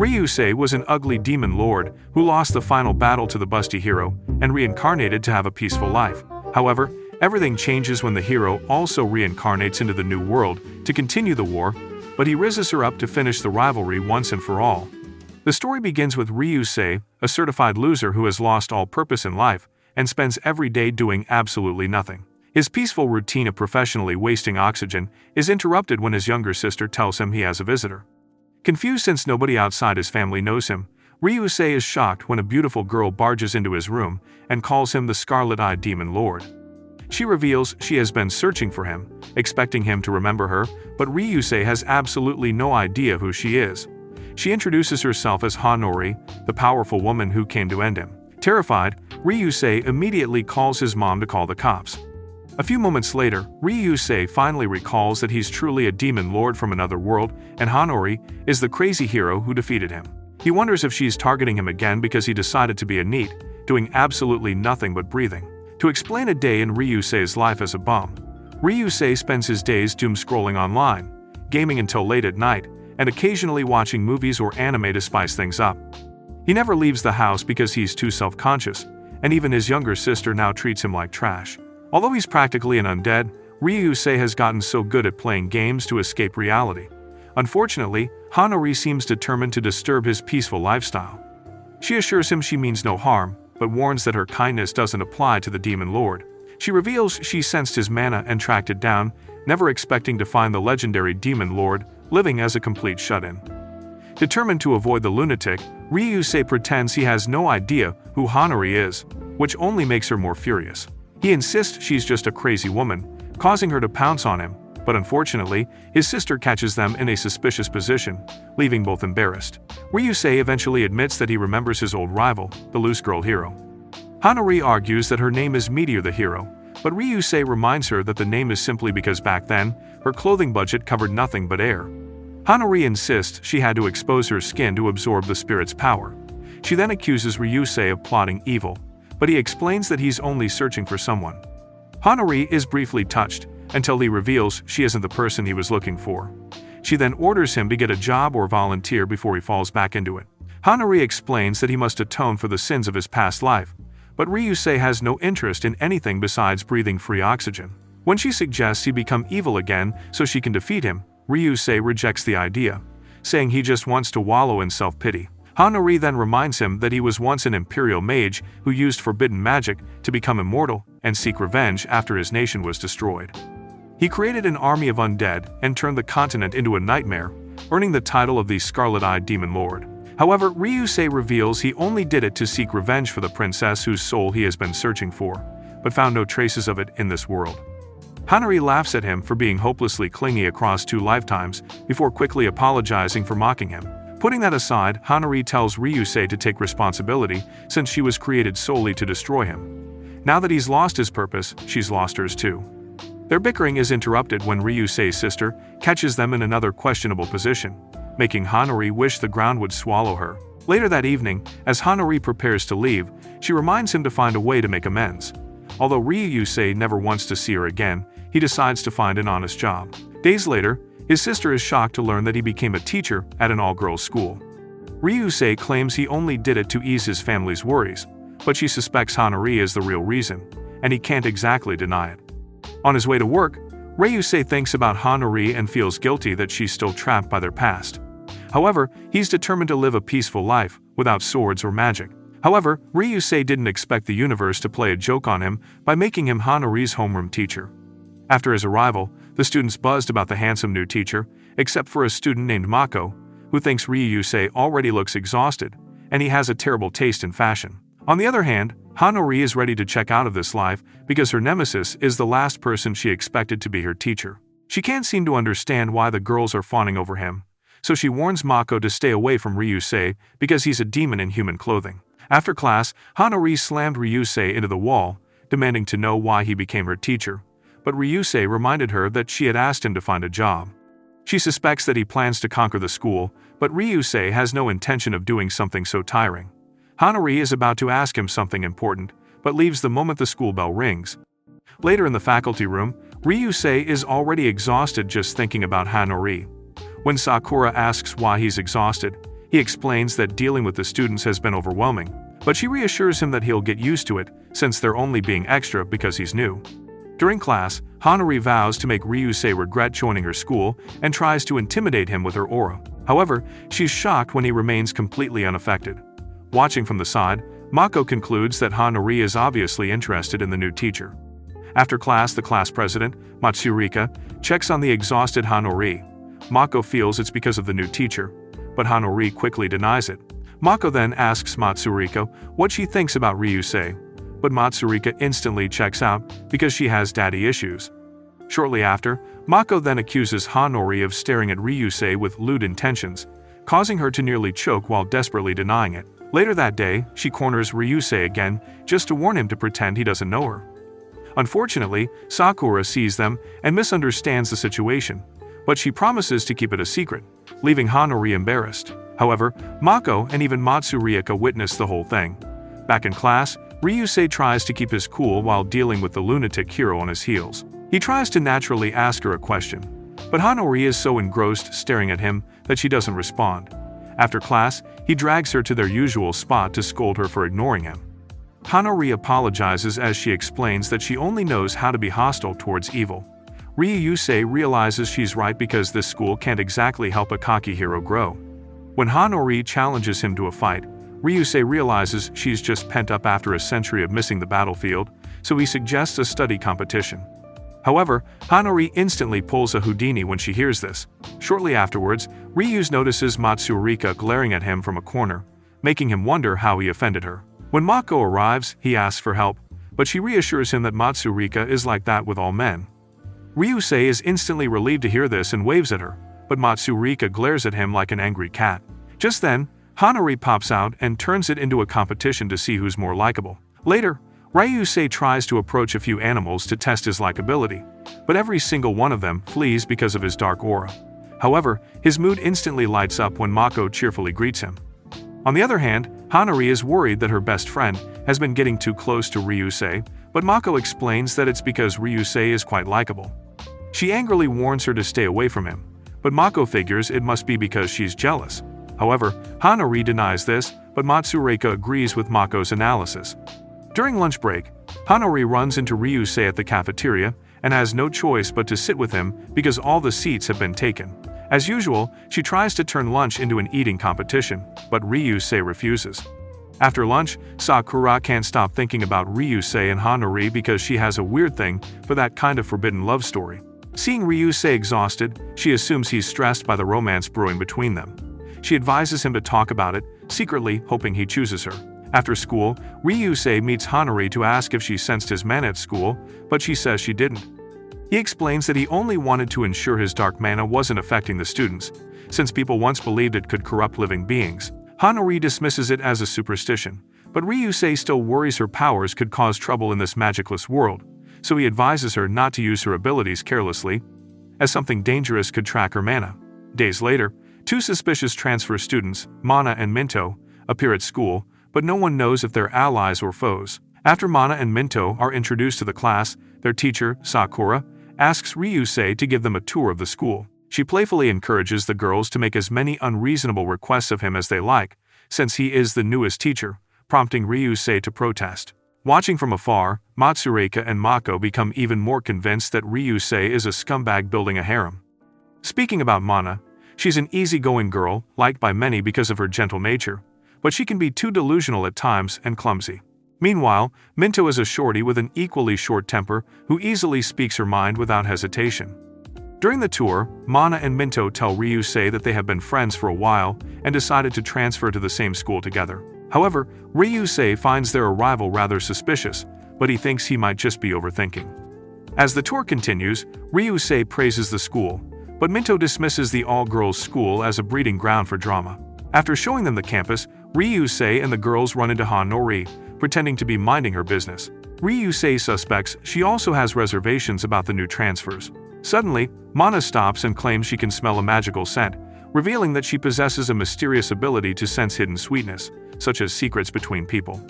Ryusei was an ugly demon lord who lost the final battle to the busty hero and reincarnated to have a peaceful life. However, everything changes when the hero also reincarnates into the new world to continue the war, but he rizzes her up to finish the rivalry once and for all. The story begins with Ryusei, a certified loser who has lost all purpose in life and spends every day doing absolutely nothing. His peaceful routine of professionally wasting oxygen is interrupted when his younger sister tells him he has a visitor. Confused since nobody outside his family knows him, Ryusei is shocked when a beautiful girl barges into his room and calls him the Scarlet-Eyed Demon Lord. She reveals she has been searching for him, expecting him to remember her, but Ryusei has absolutely no idea who she is. She introduces herself as Hanori, the powerful woman who came to end him. Terrified, Ryusei immediately calls his mom to call the cops. A few moments later, Ryusei finally recalls that he's truly a demon lord from another world, and Hanori is the crazy hero who defeated him. He wonders if she's targeting him again because he decided to be a NEET, doing absolutely nothing but breathing. To explain a day in Ryusei's life as a bum, Ryusei spends his days doom-scrolling online, gaming until late at night, and occasionally watching movies or anime to spice things up. He never leaves the house because he's too self-conscious, and even his younger sister now treats him like trash. Although he's practically an undead, Ryusei has gotten so good at playing games to escape reality. Unfortunately, Hanori seems determined to disturb his peaceful lifestyle. She assures him she means no harm, but warns that her kindness doesn't apply to the Demon Lord. She reveals she sensed his mana and tracked it down, never expecting to find the legendary Demon Lord living as a complete shut-in. Determined to avoid the lunatic, Ryusei pretends he has no idea who Hanori is, which only makes her more furious. He insists she's just a crazy woman, causing her to pounce on him, but unfortunately, his sister catches them in a suspicious position, leaving both embarrassed. Ryusei eventually admits that he remembers his old rival, the loose girl hero. Hanori argues that her name is Meteor the hero, but Ryusei reminds her that the name is simply because back then, her clothing budget covered nothing but air. Hanori insists she had to expose her skin to absorb the spirit's power. She then accuses Ryusei of plotting evil, but he explains that he's only searching for someone. Hanori is briefly touched, until he reveals she isn't the person he was looking for. She then orders him to get a job or volunteer before he falls back into it. Hanori explains that he must atone for the sins of his past life, but Ryusei has no interest in anything besides breathing free oxygen. When she suggests he become evil again so she can defeat him, Ryusei rejects the idea, saying he just wants to wallow in self-pity. Hanori then reminds him that he was once an imperial mage who used forbidden magic to become immortal and seek revenge after his nation was destroyed. He created an army of undead and turned the continent into a nightmare, earning the title of the Scarlet-Eyed Demon Lord. However, Ryusei reveals he only did it to seek revenge for the princess whose soul he has been searching for, but found no traces of it in this world. Hanori laughs at him for being hopelessly clingy across 2 lifetimes before quickly apologizing for mocking him. Putting that aside, Hanori tells Ryusei to take responsibility since she was created solely to destroy him. Now that he's lost his purpose, she's lost hers too. Their bickering is interrupted when Ryusei's sister catches them in another questionable position, making Hanori wish the ground would swallow her. Later that evening, as Hanori prepares to leave, she reminds him to find a way to make amends. Although Ryusei never wants to see her again, he decides to find an honest job. Days later, his sister is shocked to learn that he became a teacher at an all-girls school. Ryusei claims he only did it to ease his family's worries, but she suspects Hanori is the real reason, and he can't exactly deny it. On his way to work, Ryusei thinks about Hanori and feels guilty that she's still trapped by their past. However, he's determined to live a peaceful life, without swords or magic. However, Ryusei didn't expect the universe to play a joke on him by making him Hanori's homeroom teacher. After his arrival, the students buzzed about the handsome new teacher, except for a student named Mako, who thinks Ryusei already looks exhausted, and he has a terrible taste in fashion. On the other hand, Hanori is ready to check out of this life because her nemesis is the last person she expected to be her teacher. She can't seem to understand why the girls are fawning over him, so she warns Mako to stay away from Ryusei because he's a demon in human clothing. After class, Hanori slammed Ryusei into the wall, demanding to know why he became her teacher, but Ryusei reminded her that she had asked him to find a job. She suspects that he plans to conquer the school, but Ryusei has no intention of doing something so tiring. Hanori is about to ask him something important, but leaves the moment the school bell rings. Later in the faculty room, Ryusei is already exhausted just thinking about Hanori. When Sakura asks why he's exhausted, He explains that dealing with the students has been overwhelming, but she reassures him that he'll get used to it since they're only being extra because he's new. During class, Hanori vows to make Ryusei regret joining her school and tries to intimidate him with her aura. However, she's shocked when he remains completely unaffected. Watching from the side, Mako concludes that Hanori is obviously interested in the new teacher. After class, the class president, Matsurika, checks on the exhausted Hanori. Mako feels it's because of the new teacher, but Hanori quickly denies it. Mako then asks Matsurika what she thinks about Ryusei, but Matsurika instantly checks out because she has daddy issues. Shortly after, Mako then accuses Hanori of staring at Ryusei with lewd intentions, causing her to nearly choke while desperately denying it. Later that day, she corners Ryusei again just to warn him to pretend he doesn't know her. Unfortunately, Sakura sees them and misunderstands the situation, but she promises to keep it a secret, leaving Hanori embarrassed. However, Mako and even Matsurika witness the whole thing. Back in class, Ryusei tries to keep his cool while dealing with the lunatic hero on his heels. He tries to naturally ask her a question, but Hanori is so engrossed staring at him that she doesn't respond. After class, he drags her to their usual spot to scold her for ignoring him. Hanori apologizes as she explains that she only knows how to be hostile towards evil. Ryusei realizes she's right because this school can't exactly help a cocky hero grow. When Hanori challenges him to a fight, Ryusei realizes she's just pent up after a century of missing the battlefield, so he suggests a study competition. However, Hanori instantly pulls a Houdini when she hears this. Shortly afterwards, Ryuz notices Matsurika glaring at him from a corner, making him wonder how he offended her. When Mako arrives, he asks for help, but she reassures him that Matsurika is like that with all men. Ryusei is instantly relieved to hear this and waves at her, but Matsurika glares at him like an angry cat. Just then, Hanori pops out and turns it into a competition to see who's more likable. Later, Ryusei tries to approach a few animals to test his likability, but every single one of them flees because of his dark aura. However, his mood instantly lights up when Mako cheerfully greets him. On the other hand, Hanori is worried that her best friend has been getting too close to Ryusei, but Mako explains that it's because Ryusei is quite likable. She angrily warns her to stay away from him, but Mako figures it must be because she's jealous. However, Hanori denies this, but Matsurika agrees with Mako's analysis. During lunch break, Hanori runs into Ryusei at the cafeteria and has no choice but to sit with him because all the seats have been taken. As usual, she tries to turn lunch into an eating competition, but Ryusei refuses. After lunch, Sakura can't stop thinking about Ryusei and Hanori because she has a weird thing for that kind of forbidden love story. Seeing Ryusei exhausted, she assumes he's stressed by the romance brewing between them. She advises him to talk about it, secretly hoping he chooses her. After school, Ryusei meets Hanori to ask if she sensed his mana at school, but she says she didn't. He explains that he only wanted to ensure his dark mana wasn't affecting the students, since people once believed it could corrupt living beings. Hanori dismisses it as a superstition, but Ryusei still worries her powers could cause trouble in this magicless world, so he advises her not to use her abilities carelessly, as something dangerous could track her mana. Days later, two suspicious transfer students, Mana and Minto, appear at school, but no one knows if they're allies or foes. After Mana and Minto are introduced to the class, their teacher, Sakura, asks Ryusei to give them a tour of the school. She playfully encourages the girls to make as many unreasonable requests of him as they like, since he is the newest teacher, prompting Ryusei to protest. Watching from afar, Matsurika and Mako become even more convinced that Ryusei is a scumbag building a harem. Speaking about Mana, she's an easygoing girl, liked by many because of her gentle nature, but she can be too delusional at times and clumsy. Meanwhile, Minto is a shorty with an equally short temper who easily speaks her mind without hesitation. During the tour, Mana and Minto tell Ryusei that they have been friends for a while and decided to transfer to the same school together. However, Ryusei finds their arrival rather suspicious, but he thinks he might just be overthinking. As the tour continues, Ryusei praises the school, but Minto dismisses the all-girls school as a breeding ground for drama. After showing them the campus, Ryusei and the girls run into Hanori, pretending to be minding her business. Ryusei suspects she also has reservations about the new transfers. Suddenly, Mana stops and claims she can smell a magical scent, revealing that she possesses a mysterious ability to sense hidden sweetness, such as secrets between people.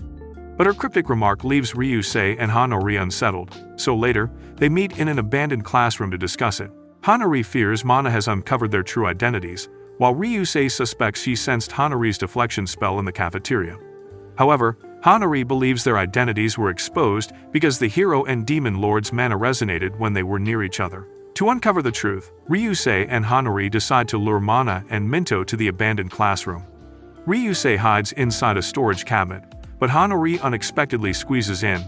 But her cryptic remark leaves Ryusei and Hanori unsettled, so later, they meet in an abandoned classroom to discuss it. Hanori fears Mana has uncovered their true identities, while Ryusei suspects she sensed Hanari's deflection spell in the cafeteria. However, Hanari believes their identities were exposed because the hero and demon lord's mana resonated when they were near each other. To uncover the truth, Ryusei and Hanari decide to lure Mana and Minto to the abandoned classroom. Ryusei hides inside a storage cabinet, but Hanari unexpectedly squeezes in,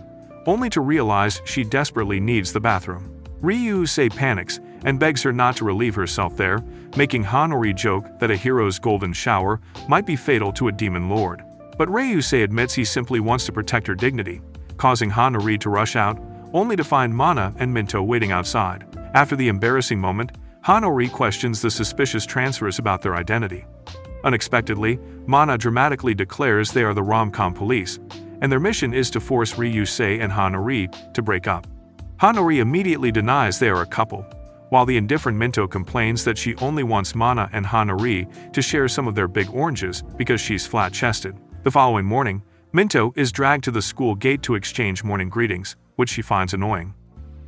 only to realize she desperately needs the bathroom. Ryusei panics and begs her not to relieve herself there, making Hanari joke that a hero's golden shower might be fatal to a demon lord. But Ryusei admits he simply wants to protect her dignity, causing Hanari to rush out, only to find Mana and Minto waiting outside. After the embarrassing moment, Hanari questions the suspicious transfers about their identity. Unexpectedly, Mana dramatically declares they are the rom-com police, and their mission is to force Ryusei and Hanari to break up. Hanari immediately denies they are a couple, while the indifferent Minto complains that she only wants Mana and Hanari to share some of their big oranges because she's flat-chested. The following morning, Minto is dragged to the school gate to exchange morning greetings, which she finds annoying.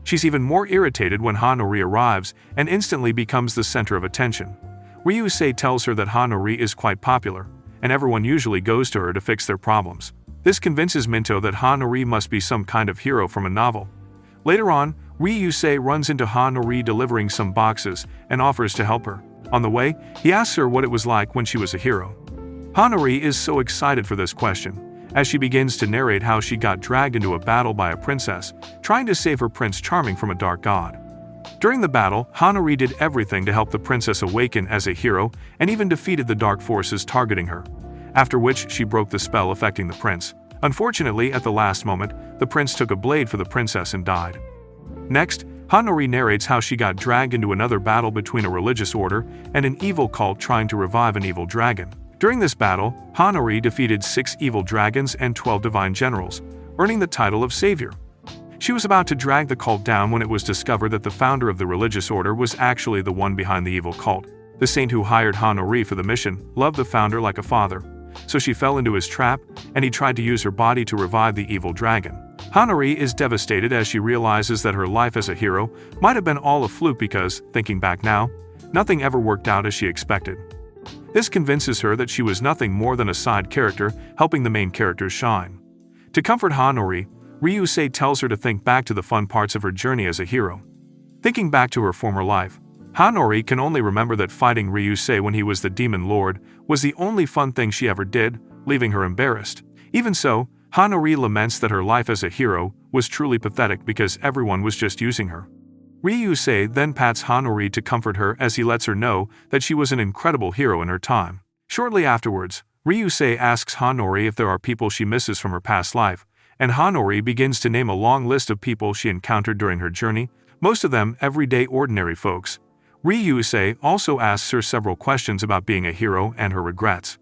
She's even more irritated when Hanari arrives and instantly becomes the center of attention. Ryusei tells her that Hanari is quite popular, and everyone usually goes to her to fix their problems. This convinces Minto that Hanari must be some kind of hero from a novel. Later on, Ryusei runs into Hanari delivering some boxes and offers to help her. On the way, he asks her what it was like when she was a hero. Hanari is so excited for this question, as she begins to narrate how she got dragged into a battle by a princess, trying to save her Prince Charming from a dark god. During the battle, Hanari did everything to help the princess awaken as a hero and even defeated the dark forces targeting her, after which she broke the spell affecting the prince. Unfortunately, at the last moment, the prince took a blade for the princess and died. Next, Hanari narrates how she got dragged into another battle between a religious order and an evil cult trying to revive an evil dragon. During this battle, Hanari defeated 6 evil dragons and 12 divine generals, earning the title of savior. She was about to drag the cult down when it was discovered that the founder of the religious order was actually the one behind the evil cult. The saint who hired Hanari for the mission loved the founder like a father, so she fell into his trap and he tried to use her body to revive the evil dragon. Hanari is devastated as she realizes that her life as a hero might have been all a fluke because, thinking back now, nothing ever worked out as she expected. This convinces her that she was nothing more than a side character helping the main characters shine. To comfort Hanari, Ryusei tells her to think back to the fun parts of her journey as a hero. Thinking back to her former life, Hanari can only remember that fighting Ryusei when he was the Demon Lord was the only fun thing she ever did, leaving her embarrassed. Even so, Hanari laments that her life as a hero was truly pathetic because everyone was just using her. Ryusei then pats Hanari to comfort her as he lets her know that she was an incredible hero in her time. Shortly afterwards, Ryusei asks Hanari if there are people she misses from her past life, and Hanari begins to name a long list of people she encountered during her journey, most of them everyday ordinary folks. Ryusei also asks her several questions about being a hero and her regrets.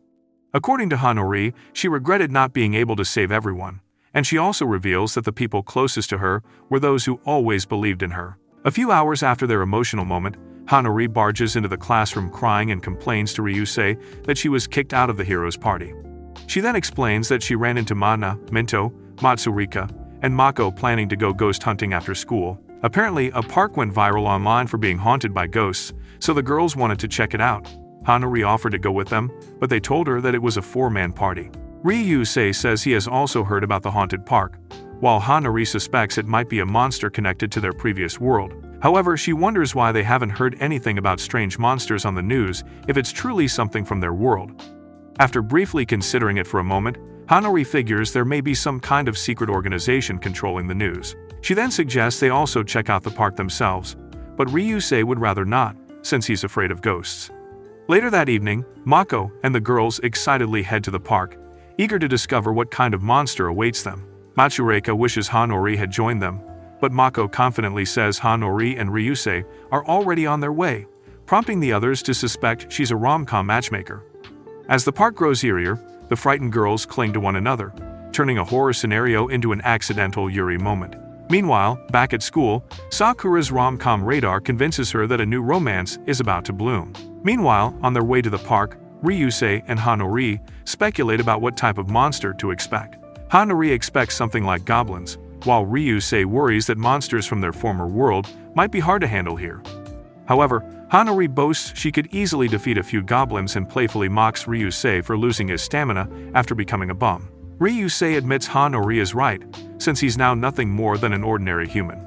According to Hanari, she regretted not being able to save everyone, and she also reveals that the people closest to her were those who always believed in her. A few hours after their emotional moment, Hanari barges into the classroom crying and complains to Ryusei that she was kicked out of the hero's party. She then explains that she ran into Mana, Minto, Matsurika, and Mako planning to go ghost hunting after school. Apparently, a park went viral online for being haunted by ghosts, so the girls wanted to check it out. Hanari offered to go with them, but they told her that it was a 4-man party. Ryusei says he has also heard about the haunted park, while Hanari suspects it might be a monster connected to their previous world. However, she wonders why they haven't heard anything about strange monsters on the news if it's truly something from their world. After briefly considering it for a moment, Hanari figures there may be some kind of secret organization controlling the news. She then suggests they also check out the park themselves, but Ryusei would rather not, since he's afraid of ghosts. Later that evening, Mako and the girls excitedly head to the park, eager to discover what kind of monster awaits them. Matsurika wishes Hanari had joined them, but Mako confidently says Hanari and Ryusei are already on their way, prompting the others to suspect she's a rom-com matchmaker. As the park grows eerier, the frightened girls cling to one another, turning a horror scenario into an accidental Yuri moment. Meanwhile, back at school, Sakura's rom-com radar convinces her that a new romance is about to bloom. Meanwhile, on their way to the park, Ryusei and Hanari speculate about what type of monster to expect. Hanari expects something like goblins, while Ryusei worries that monsters from their former world might be hard to handle here. However, Hanori boasts she could easily defeat a few goblins and playfully mocks Ryusei for losing his stamina after becoming a bum. Ryusei admits Hanori is right, since he's now nothing more than an ordinary human.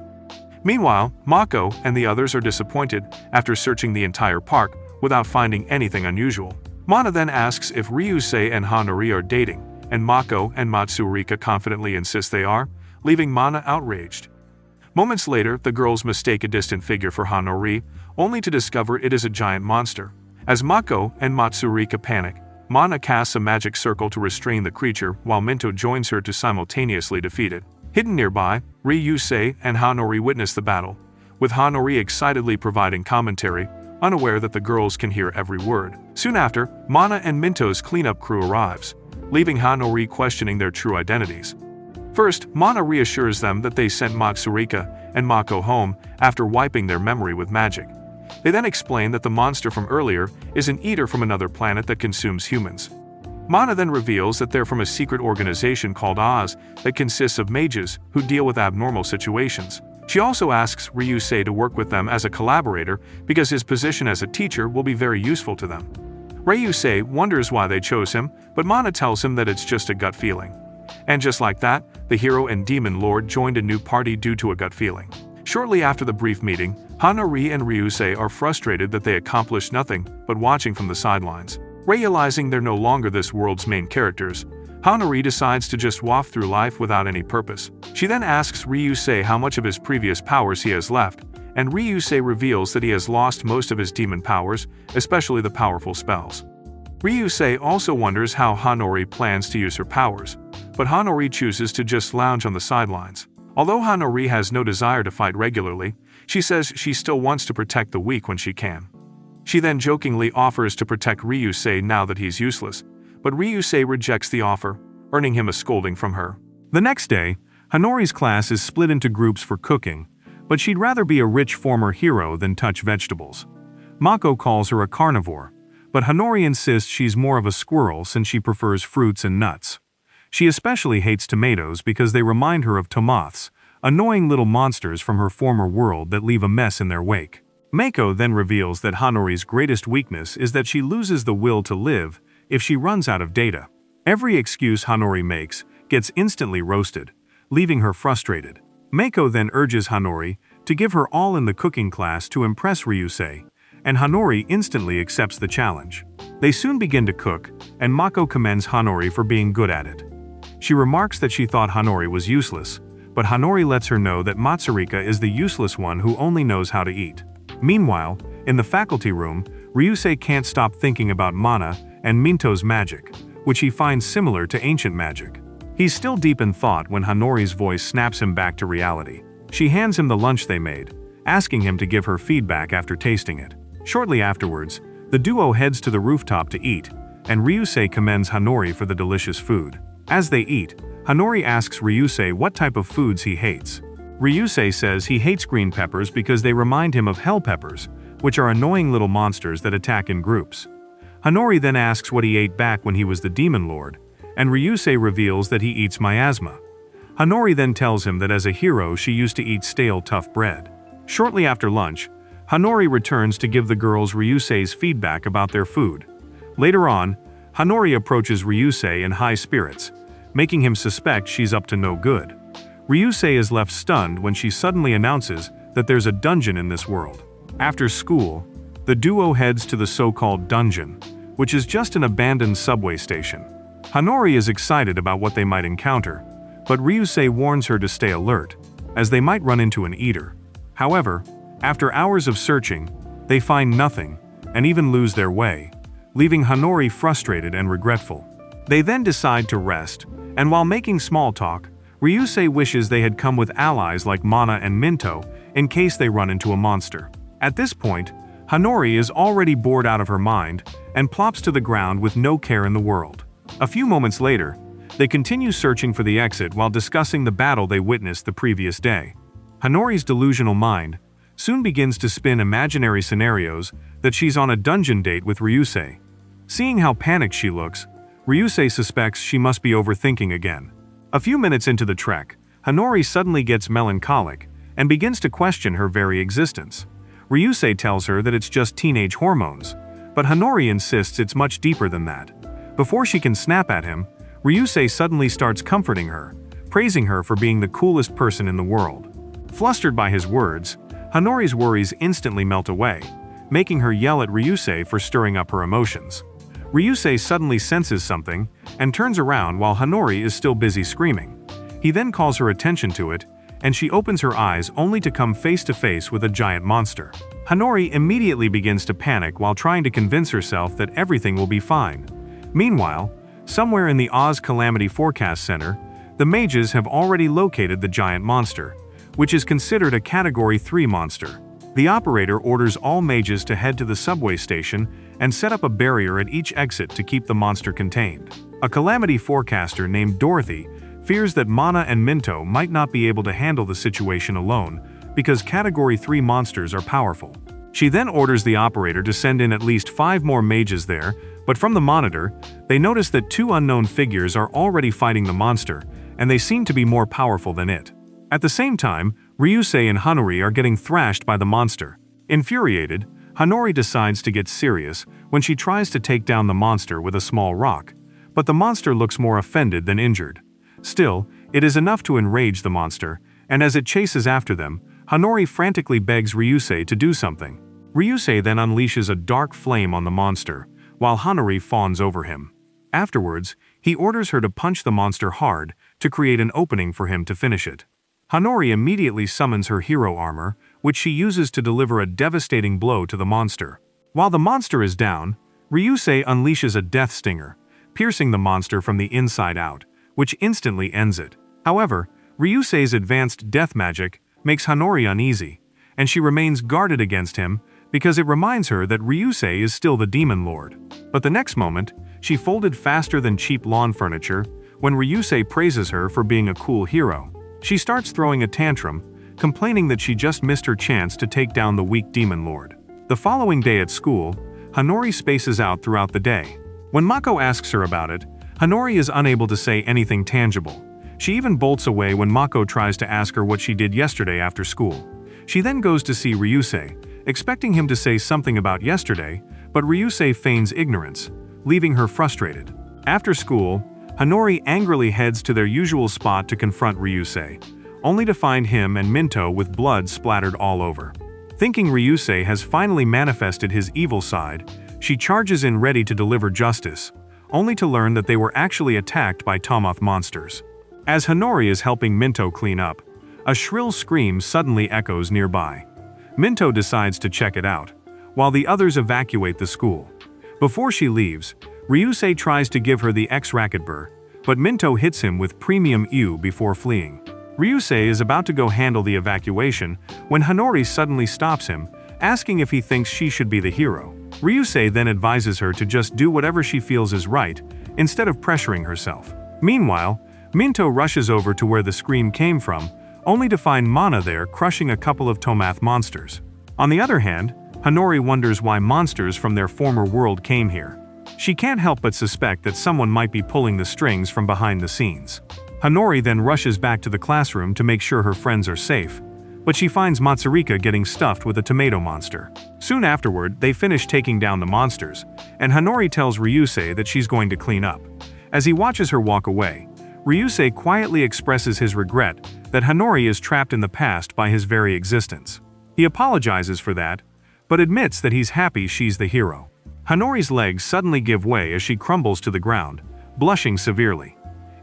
Meanwhile, Mako and the others are disappointed after searching the entire park without finding anything unusual. Mana then asks if Ryusei and Hanori are dating, and Mako and Matsurika confidently insist they are, leaving Mana outraged. Moments later, the girls mistake a distant figure for Hanori, only to discover it is a giant monster. As Mako and Matsurika panic, Mana casts a magic circle to restrain the creature while Minto joins her to simultaneously defeat it. Hidden nearby, Ryusei and Hanori witness the battle, with Hanori excitedly providing commentary, unaware that the girls can hear every word. Soon after, Mana and Minto's cleanup crew arrives, leaving Hanori questioning their true identities. First, Mana reassures them that they sent Matsurika and Mako home after wiping their memory with magic. They then explain that the monster from earlier is an eater from another planet that consumes humans. Mana then reveals that they're from a secret organization called Oz that consists of mages who deal with abnormal situations. She also asks Ryusei to work with them as a collaborator because his position as a teacher will be very useful to them. Ryusei wonders why they chose him, but Mana tells him that it's just a gut feeling. And just like that, the hero and Demonlord joined a new party due to a gut feeling. Shortly after the brief meeting, Hanori and Ryusei are frustrated that they accomplished nothing but watching from the sidelines. Realizing they're no longer this world's main characters, Hanori decides to just waft through life without any purpose. She then asks Ryusei how much of his previous powers he has left, and Ryusei reveals that he has lost most of his demon powers, especially the powerful spells. Ryusei also wonders how Hanori plans to use her powers, but Hanori chooses to just lounge on the sidelines. Although Hanori has no desire to fight regularly, she says she still wants to protect the weak when she can. She then jokingly offers to protect Ryusei now that he's useless, but Ryusei rejects the offer, earning him a scolding from her. The next day, Hanori's class is split into groups for cooking, but she'd rather be a rich former hero than touch vegetables. Mako calls her a carnivore, but Hanori insists she's more of a squirrel since she prefers fruits and nuts. She especially hates tomatoes because they remind her of tomates, annoying little monsters from her former world that leave a mess in their wake. Mako then reveals that Hanori's greatest weakness is that she loses the will to live if she runs out of data. Every excuse Hanori makes gets instantly roasted, leaving her frustrated. Mako then urges Hanori to give her all in the cooking class to impress Ryusei, and Hanori instantly accepts the challenge. They soon begin to cook, and Mako commends Hanori for being good at it. She remarks that she thought Hanori was useless, but Hanori lets her know that Matsurika is the useless one who only knows how to eat. Meanwhile, in the faculty room, Ryusei can't stop thinking about Mana and Minto's magic, which he finds similar to ancient magic. He's still deep in thought when Hanori's voice snaps him back to reality. She hands him the lunch they made, asking him to give her feedback after tasting it. Shortly afterwards, the duo heads to the rooftop to eat, and Ryusei commends Hanori for the delicious food. As they eat, Hanori asks Ryusei what type of foods he hates. Ryusei says he hates green peppers because they remind him of hell peppers, which are annoying little monsters that attack in groups. Hanori then asks what he ate back when he was the Demonlord, and Ryusei reveals that he eats miasma. Hanori then tells him that as a hero she used to eat stale tough bread. Shortly after lunch, Hanori returns to give the girls Ryusei's feedback about their food. Later on, Hanori approaches Ryusei in high spirits, making him suspect she's up to no good. Ryusei is left stunned when she suddenly announces that there's a dungeon in this world. After school, the duo heads to the so-called dungeon, which is just an abandoned subway station. Hanori is excited about what they might encounter, but Ryusei warns her to stay alert, as they might run into an eater. However, after hours of searching, they find nothing, and even lose their way, leaving Hanori frustrated and regretful. They then decide to rest, and while making small talk, Ryusei wishes they had come with allies like Mana and Minto in case they run into a monster. At this point, Hanori is already bored out of her mind and plops to the ground with no care in the world. A few moments later, they continue searching for the exit while discussing the battle they witnessed the previous day. Hanori's delusional mind soon begins to spin imaginary scenarios that she's on a dungeon date with Ryusei. Seeing how panicked she looks, Ryusei suspects she must be overthinking again. A few minutes into the trek, Hanori suddenly gets melancholic and begins to question her very existence. Ryusei tells her that it's just teenage hormones, but Hanori insists it's much deeper than that. Before she can snap at him, Ryusei suddenly starts comforting her, praising her for being the coolest person in the world. Flustered by his words, Hanori's worries instantly melt away, making her yell at Ryusei for stirring up her emotions. Ryusei suddenly senses something and turns around while Hanori is still busy screaming. He then calls her attention to it, and she opens her eyes only to come face to face with a giant monster. Hanori immediately begins to panic while trying to convince herself that everything will be fine. Meanwhile, somewhere in the Oz Calamity Forecast Center, the mages have already located the giant monster, which is considered a Category 3 monster. The operator orders all mages to head to the subway station and set up a barrier at each exit to keep the monster contained. A calamity forecaster named Dorothy fears that Mana and Minto might not be able to handle the situation alone because Category 3 monsters are powerful. She then orders the operator to send in at least 5 more mages there, but from the monitor, they notice that 2 unknown figures are already fighting the monster, and they seem to be more powerful than it. At the same time, Ryusei and Hanori are getting thrashed by the monster. Infuriated, Hanori decides to get serious when she tries to take down the monster with a small rock, but the monster looks more offended than injured. Still, it is enough to enrage the monster, and as it chases after them, Hanori frantically begs Ryusei to do something. Ryusei then unleashes a dark flame on the monster, while Hanori fawns over him. Afterwards, he orders her to punch the monster hard to create an opening for him to finish it. Hanori immediately summons her hero armor, which she uses to deliver a devastating blow to the monster. While the monster is down, Ryusei unleashes a death stinger, piercing the monster from the inside out, which instantly ends it. However, Ryusei's advanced death magic makes Hanori uneasy, and she remains guarded against him because it reminds her that Ryusei is still the Demonlord. But the next moment, she folded faster than cheap lawn furniture when Ryusei praises her for being a cool hero. She starts throwing a tantrum, complaining that she just missed her chance to take down the weak Demonlord. The following day at school, Hanori spaces out throughout the day. When Mako asks her about it, Hanori is unable to say anything tangible. She even bolts away when Mako tries to ask her what she did yesterday after school. She then goes to see Ryusei, expecting him to say something about yesterday, but Ryusei feigns ignorance, leaving her frustrated. After school, Hanori angrily heads to their usual spot to confront Ryusei, only to find him and Minto with blood splattered all over. Thinking Ryusei has finally manifested his evil side, she charges in ready to deliver justice, only to learn that they were actually attacked by Tomoth monsters. As Hanori is helping Minto clean up, a shrill scream suddenly echoes nearby. Minto decides to check it out, while the others evacuate the school. Before she leaves, Ryusei tries to give her the X-Racket Burr, but Minto hits him with Premium U before fleeing. Ryusei is about to go handle the evacuation when Hanori suddenly stops him, asking if he thinks she should be the hero. Ryusei then advises her to just do whatever she feels is right, instead of pressuring herself. Meanwhile, Minto rushes over to where the scream came from, only to find Mana there crushing a couple of Tomoth monsters. On the other hand, Hanori wonders why monsters from their former world came here. She can't help but suspect that someone might be pulling the strings from behind the scenes. Hanori then rushes back to the classroom to make sure her friends are safe, but she finds Matsurika getting stuffed with a tomato monster. Soon afterward, they finish taking down the monsters, and Hanori tells Ryusei that she's going to clean up. As he watches her walk away, Ryusei quietly expresses his regret that Hanori is trapped in the past by his very existence. He apologizes for that, but admits that he's happy she's the hero. Hanori's legs suddenly give way as she crumbles to the ground, blushing severely.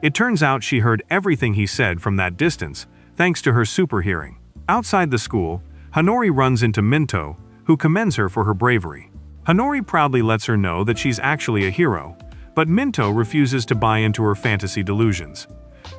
It turns out she heard everything he said from that distance, thanks to her super hearing. Outside the school, Hanori runs into Minto, who commends her for her bravery. Hanori proudly lets her know that she's actually a hero, but Minto refuses to buy into her fantasy delusions.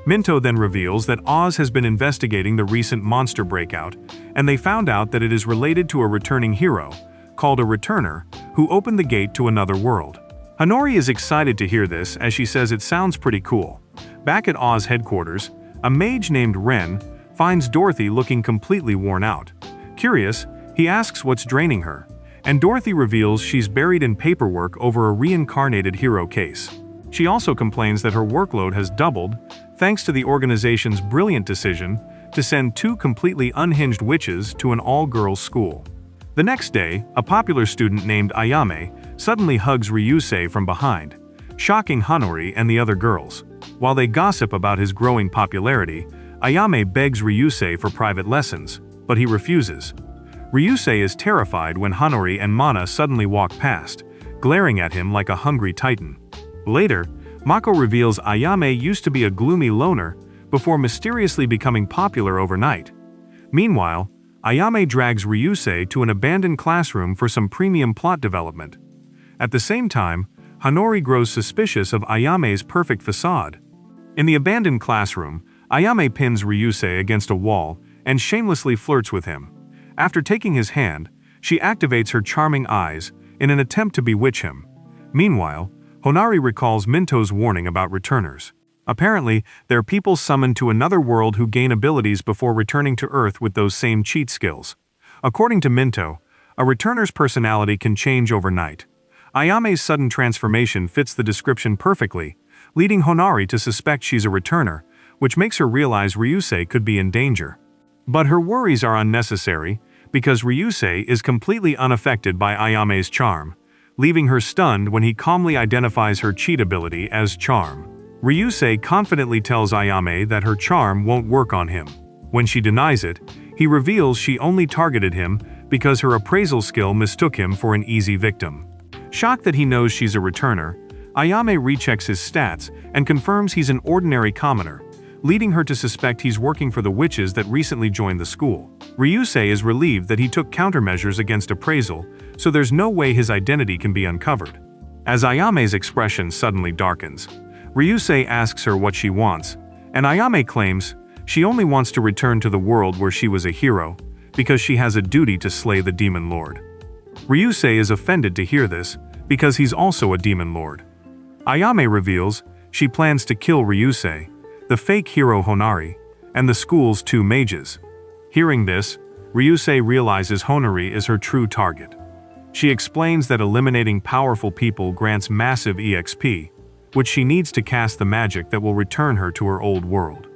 Minto then reveals that Oz has been investigating the recent monster breakout, and they found out that it is related to a returning hero, called a Returner, who opened the gate to another world. Hanori is excited to hear this as she says it sounds pretty cool. Back at Oz headquarters, a mage named Ren finds Dorothy looking completely worn out. Curious, he asks what's draining her, and Dorothy reveals she's buried in paperwork over a reincarnated hero case. She also complains that her workload has doubled thanks to the organization's brilliant decision to send 2 completely unhinged witches to an all-girls school. The next day, a popular student named Ayame suddenly hugs Ryusei from behind, shocking Hanori and the other girls. While they gossip about his growing popularity, Ayame begs Ryusei for private lessons, but he refuses. Ryusei is terrified when Hanori and Mana suddenly walk past, glaring at him like a hungry titan. Later, Mako reveals Ayame used to be a gloomy loner before mysteriously becoming popular overnight. Meanwhile, Ayame drags Ryusei to an abandoned classroom for some premium plot development. At the same time, Hanori grows suspicious of Ayame's perfect facade. In the abandoned classroom, Ayame pins Ryusei against a wall and shamelessly flirts with him. After taking his hand, she activates her charming eyes in an attempt to bewitch him. Meanwhile, Honari recalls Minto's warning about returners. Apparently, they're people summoned to another world who gain abilities before returning to Earth with those same cheat skills. According to Minto, a returner's personality can change overnight. Ayame's sudden transformation fits the description perfectly, leading Honari to suspect she's a returner, which makes her realize Ryusei could be in danger. But her worries are unnecessary, because Ryusei is completely unaffected by Ayame's charm, leaving her stunned when he calmly identifies her cheat ability as charm. Ryusei confidently tells Ayame that her charm won't work on him. When she denies it, he reveals she only targeted him because her appraisal skill mistook him for an easy victim. Shocked that he knows she's a returner, Ayame rechecks his stats and confirms he's an ordinary commoner, leading her to suspect he's working for the witches that recently joined the school. Ryusei is relieved that he took countermeasures against appraisal, so there's no way his identity can be uncovered. As Ayame's expression suddenly darkens, Ryusei asks her what she wants, and Ayame claims she only wants to return to the world where she was a hero, because she has a duty to slay the Demonlord. Ryusei is offended to hear this, because he's also a Demonlord. Ayame reveals she plans to kill Ryusei, the fake hero Honari, and the school's 2 mages. Hearing this, Ryusei realizes Honari is her true target. She explains that eliminating powerful people grants massive EXP, which she needs to cast the magic that will return her to her old world.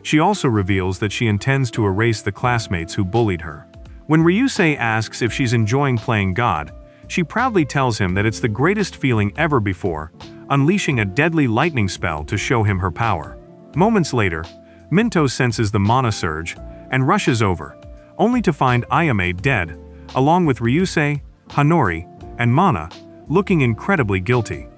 She also reveals that she intends to erase the classmates who bullied her. When Ryusei asks if she's enjoying playing God, she proudly tells him that it's the greatest feeling ever before, unleashing a deadly lightning spell to show him her power. Moments later, Minto senses the mana surge and rushes over, only to find Ayame dead, along with Ryusei, Hanori, and Mana, looking incredibly guilty.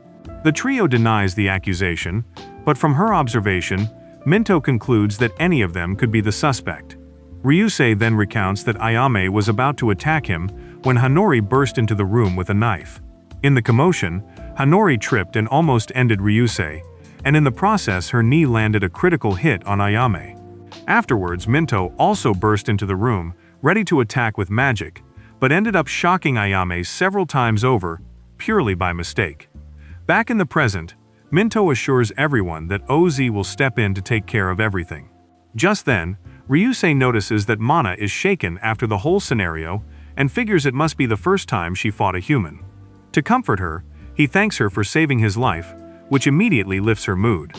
The trio denies the accusation, but from her observation, Minto concludes that any of them could be the suspect. Ryusei then recounts that Ayame was about to attack him when Hanori burst into the room with a knife. In the commotion, Hanori tripped and almost ended Ryusei, and in the process her knee landed a critical hit on Ayame. Afterwards, Minto also burst into the room, ready to attack with magic, but ended up shocking Ayame several times over, purely by mistake. Back in the present, Minto assures everyone that OZ will step in to take care of everything. Just then, Ryusei notices that Mana is shaken after the whole scenario and figures it must be the first time she fought a human. To comfort her, he thanks her for saving his life, which immediately lifts her mood.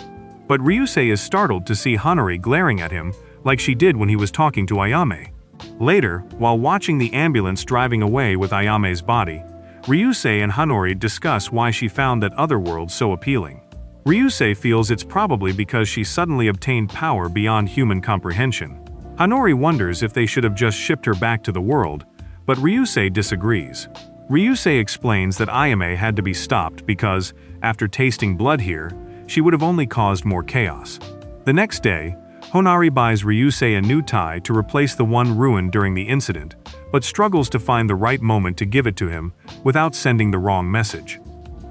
But Ryusei is startled to see Hanori glaring at him like she did when he was talking to Ayame. Later, while watching the ambulance driving away with Ayame's body, Ryusei and Hanori discuss why she found that other world so appealing. Ryusei feels it's probably because she suddenly obtained power beyond human comprehension. Hanori wonders if they should have just shipped her back to the world, but Ryusei disagrees. Ryusei explains that Ayame had to be stopped because, after tasting blood here, she would have only caused more chaos. The next day, Honari buys Ryusei a new tie to replace the one ruined during the incident, but struggles to find the right moment to give it to him without sending the wrong message.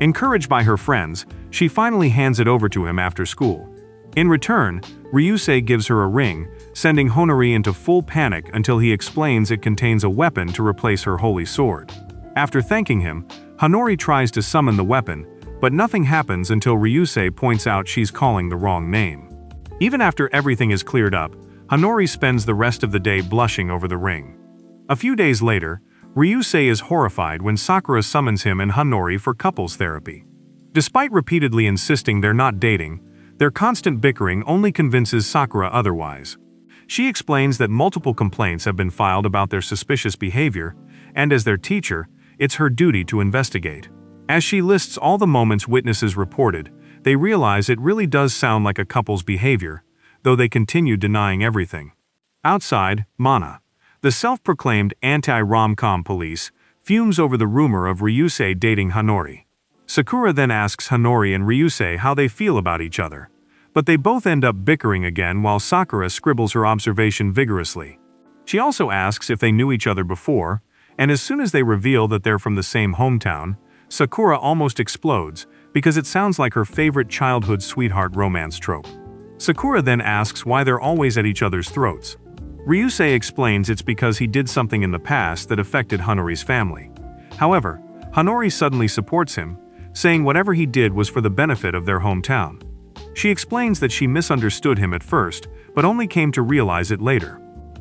Encouraged by her friends, she finally hands it over to him after school. In return, Ryusei gives her a ring, sending Honari into full panic until he explains it contains a weapon to replace her holy sword. After thanking him, Hanori tries to summon the weapon, but nothing happens until Ryusei points out she's calling the wrong name. Even after everything is cleared up, Hanori spends the rest of the day blushing over the ring. A few days later, Ryusei is horrified when Sakura summons him and Hanori for couples therapy. Despite repeatedly insisting they're not dating, their constant bickering only convinces Sakura otherwise. She explains that multiple complaints have been filed about their suspicious behavior, and as their teacher, it's her duty to investigate. As she lists all the moments witnesses reported, they realize it really does sound like a couple's behavior, though they continue denying everything. Outside, Mana, the self-proclaimed anti-rom-com police, fumes over the rumor of Ryusei dating Hanori. Sakura then asks Hanori and Ryusei how they feel about each other, but they both end up bickering again while Sakura scribbles her observation vigorously. She also asks if they knew each other before, and as soon as they reveal that they're from the same hometown, Sakura almost explodes because it sounds like her favorite childhood sweetheart romance trope. Sakura then asks why they're always at each other's throats. Ryusei explains it's because he did something in the past that affected Hanori's family. However, Hanori suddenly supports him, saying whatever he did was for the benefit of their hometown. She explains that she misunderstood him at first, but only came to realize it later.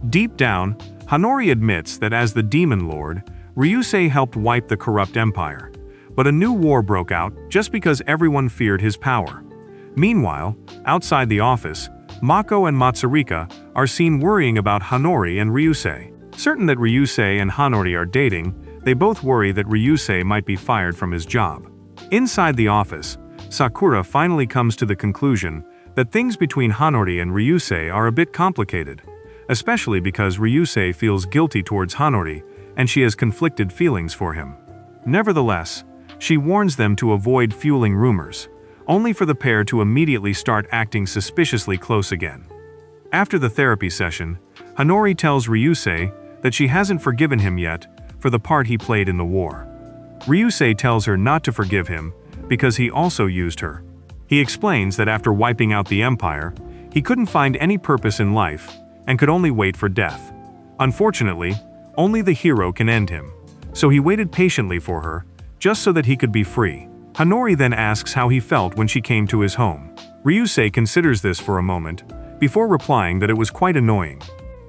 Deep down, Hanori admits that as the Demonlord, Ryusei helped wipe the corrupt empire. But a new war broke out just because everyone feared his power. Meanwhile, outside the office, Mako and Matsurika are seen worrying about Hanori and Ryusei. Certain that Ryusei and Hanori are dating, they both worry that Ryusei might be fired from his job. Inside the office, Sakura finally comes to the conclusion that things between Hanori and Ryusei are a bit complicated, especially because Ryusei feels guilty towards Hanori and she has conflicted feelings for him. Nevertheless, she warns them to avoid fueling rumors, only for the pair to immediately start acting suspiciously close again. After the therapy session, Hanori tells Ryusei that she hasn't forgiven him yet for the part he played in the war. Ryusei tells her not to forgive him because he also used her. He explains that after wiping out the empire, he couldn't find any purpose in life and could only wait for death. Unfortunately, only the hero can end him, so he waited patiently for her, just so that he could be free. Hanori then asks how he felt when she came to his home. Ryusei considers this for a moment, before replying that it was quite annoying.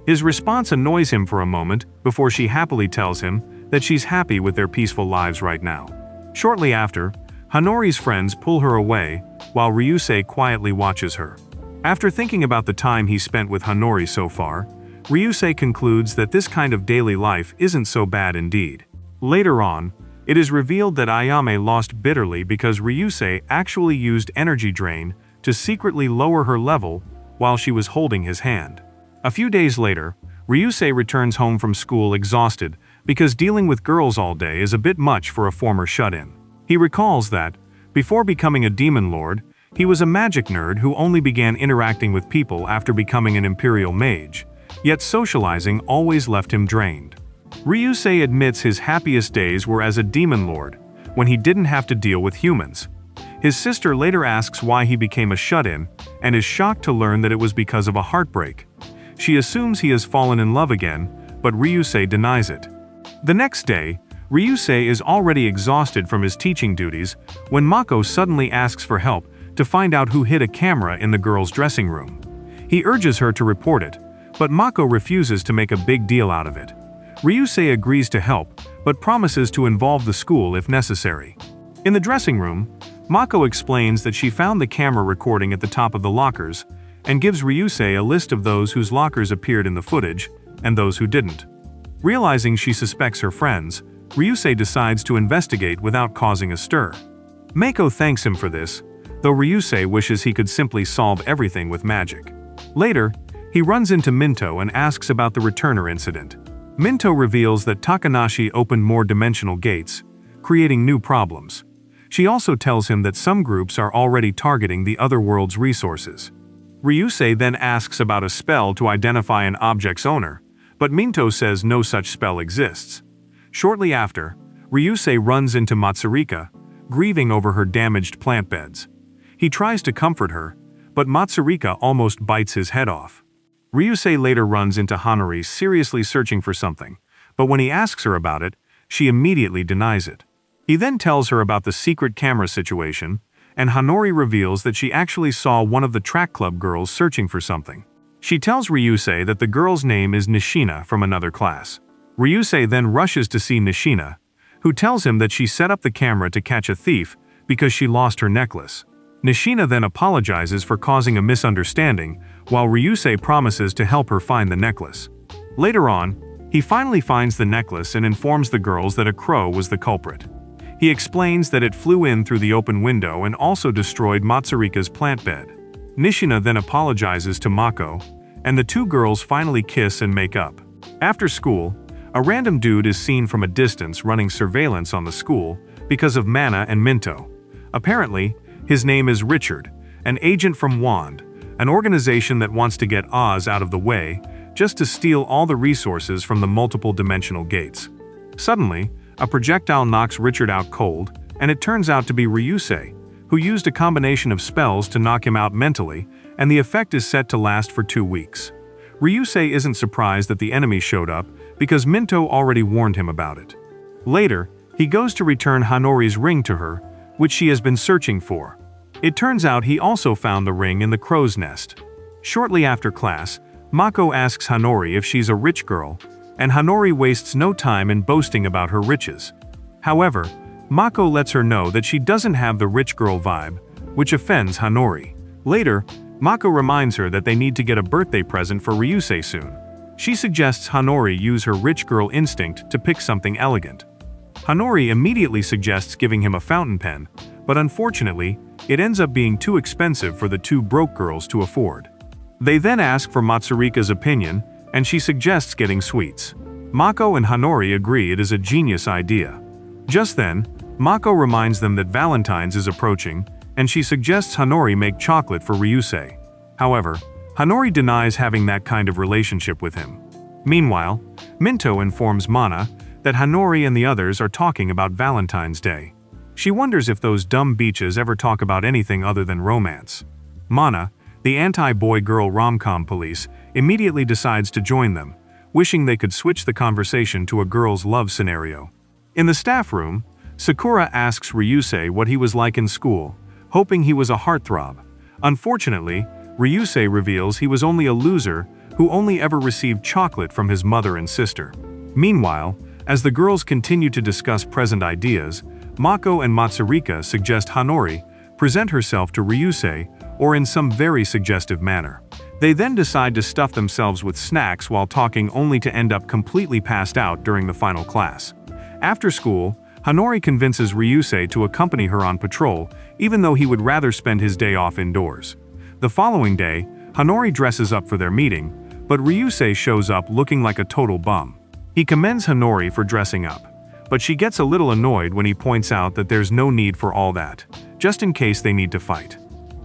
His response annoys him for a moment, before she happily tells him that she's happy with their peaceful lives right now. Shortly after, Hanori's friends pull her away, while Ryusei quietly watches her. After thinking about the time he spent with Hanori so far, Ryusei concludes that this kind of daily life isn't so bad indeed. Later on, it is revealed that Ayame lost bitterly because Ryusei actually used energy drain to secretly lower her level while she was holding his hand. A few days later, Ryusei returns home from school exhausted because dealing with girls all day is a bit much for a former shut-in. He recalls that, before becoming a Demonlord, he was a magic nerd who only began interacting with people after becoming an Imperial mage, yet socializing always left him drained. Ryusei admits his happiest days were as a Demonlord, when he didn't have to deal with humans. His sister later asks why he became a shut-in, and is shocked to learn that it was because of a heartbreak. She assumes he has fallen in love again, but Ryusei denies it. The next day, Ryusei is already exhausted from his teaching duties when Mako suddenly asks for help to find out who hid a camera in the girls' dressing room. He urges her to report it, but Mako refuses to make a big deal out of it. Ryusei agrees to help, but promises to involve the school if necessary. In the dressing room, Mako explains that she found the camera recording at the top of the lockers, and gives Ryusei a list of those whose lockers appeared in the footage, and those who didn't. Realizing she suspects her friends, Ryusei decides to investigate without causing a stir. Mako thanks him for this, though Ryusei wishes he could simply solve everything with magic. Later, he runs into Minto and asks about the returner incident. Minto reveals that Takanashi opened more dimensional gates, creating new problems. She also tells him that some groups are already targeting the other world's resources. Ryusei then asks about a spell to identify an object's owner, but Minto says no such spell exists. Shortly after, Ryusei runs into Matsurika, grieving over her damaged plant beds. He tries to comfort her, but Matsurika almost bites his head off. Ryusei later runs into Hanori seriously searching for something, but when he asks her about it, she immediately denies it. He then tells her about the secret camera situation, and Hanori reveals that she actually saw one of the track club girls searching for something. She tells Ryusei that the girl's name is Nishina from another class. Ryusei then rushes to see Nishina, who tells him that she set up the camera to catch a thief because she lost her necklace. Nishina then apologizes for causing a misunderstanding, while Ryusei promises to help her find the necklace. Later on, He finally finds the necklace and informs the girls that a crow was the culprit. He explains that it flew in through the open window and also destroyed Matsurika's plant bed. Nishina then apologizes to Mako, and the two girls finally kiss and make up. After school, a random dude is seen from a distance running surveillance on the school because of Mana and Minto. Apparently, his name is Richard, an agent from WAND, an organization that wants to get Oz out of the way just to steal all the resources from the multiple dimensional gates. Suddenly, a projectile knocks Richard out cold, and it turns out to be Ryusei, who used a combination of spells to knock him out mentally, and the effect is set to last for 2 weeks. Ryusei isn't surprised that the enemy showed up because Minto already warned him about it. Later, he goes to return Hanori's ring to her, which she has been searching for. It turns out he also found the ring in the crow's nest. Shortly after class, Mako asks Hanori if she's a rich girl, and Hanori wastes no time in boasting about her riches. However, Mako lets her know that she doesn't have the rich girl vibe, which offends Hanori. Later, Mako reminds her that they need to get a birthday present for Ryusei soon. She suggests Hanori use her rich girl instinct to pick something elegant. Hanori immediately suggests giving him a fountain pen, but unfortunately, it ends up being too expensive for the two broke girls to afford. They then ask for Matsurika's opinion, and she suggests getting sweets. Mako and Hanori agree it is a genius idea. Just then, Mako reminds them that Valentine's is approaching, and she suggests Hanori make chocolate for Ryusei. However, Hanori denies having that kind of relationship with him. Meanwhile, Minto informs Mana that Hanori and the others are talking about Valentine's Day. She wonders if those dumb beaches ever talk about anything other than romance. Mana, the anti-boy-girl rom-com police, immediately decides to join them, wishing they could switch the conversation to a girl's love scenario. In the staff room, Sakura asks Ryusei what he was like in school, hoping he was a heartthrob. Unfortunately, Ryusei reveals he was only a loser who only ever received chocolate from his mother and sister. Meanwhile, as the girls continue to discuss present ideas, Mako and Matsurika suggest Hanori present herself to Ryusei or in some very suggestive manner. They then decide to stuff themselves with snacks while talking, only to end up completely passed out during the final class. After school, Hanori convinces Ryusei to accompany her on patrol, even though he would rather spend his day off indoors. The following day, Hanori dresses up for their meeting, but Ryusei shows up looking like a total bum. He commends Hanori for dressing up, but she gets a little annoyed when he points out that there's no need for all that, just in case they need to fight.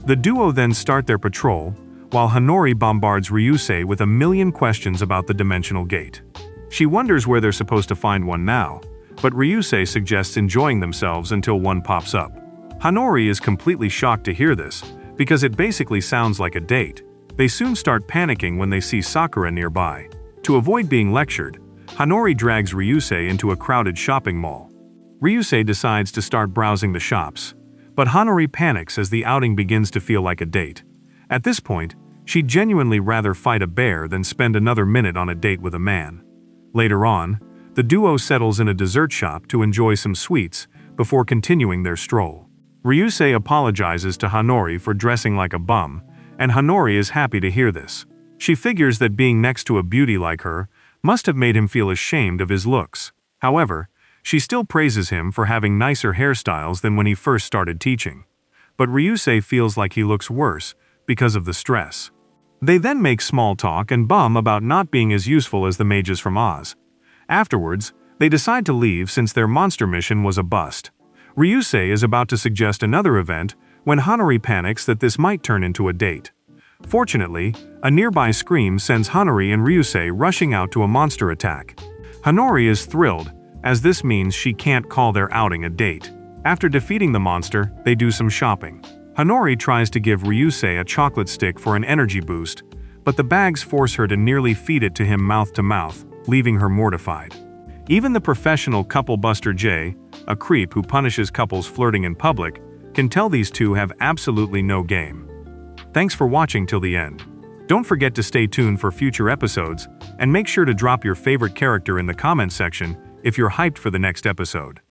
The duo then start their patrol, while Hanori bombards Ryusei with a million questions about the dimensional gate. She wonders where they're supposed to find one now, but Ryusei suggests enjoying themselves until one pops up. Hanori is completely shocked to hear this, because it basically sounds like a date. They soon start panicking when they see Sakura nearby. To avoid being lectured, Hanori drags Ryusei into a crowded shopping mall. Ryusei decides to start browsing the shops, but Hanori panics as the outing begins to feel like a date. At this point, she'd genuinely rather fight a bear than spend another minute on a date with a man. Later on, the duo settles in a dessert shop to enjoy some sweets before continuing their stroll. Ryusei apologizes to Hanori for dressing like a bum, and Hanori is happy to hear this. She figures that being next to a beauty like her must have made him feel ashamed of his looks. However, she still praises him for having nicer hairstyles than when he first started teaching. But Ryusei feels like he looks worse because of the stress. They then make small talk and bum about not being as useful as the mages from Oz. Afterwards, they decide to leave since their monster mission was a bust. Ryusei is about to suggest another event when Hanori panics that this might turn into a date. Fortunately, a nearby scream sends Hanori and Ryusei rushing out to a monster attack. Hanori is thrilled, as this means she can't call their outing a date. After defeating the monster, they do some shopping. Hanori tries to give Ryusei a chocolate stick for an energy boost, but the bags force her to nearly feed it to him mouth to mouth, leaving her mortified. Even the professional couple buster Jay, a creep who punishes couples flirting in public, can tell these two have absolutely no game. Thanks for watching till the end. Don't forget to stay tuned for future episodes, and make sure to drop your favorite character in the comments section if you're hyped for the next episode.